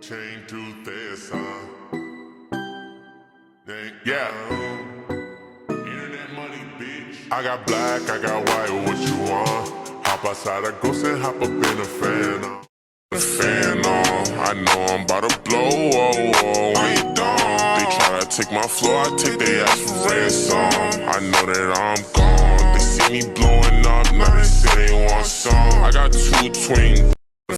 Chain to this, yeah. Internet money, bitch. I got black, I got white, what you want? Hop outside a ghost and hop up in a fan. The fan on, I know I'm about to blow, oh, oh, when you done. They tryna take my floor, I take their ass for ransom. I know that I'm gone. They see me blowing up, now they say they want some. I got two twin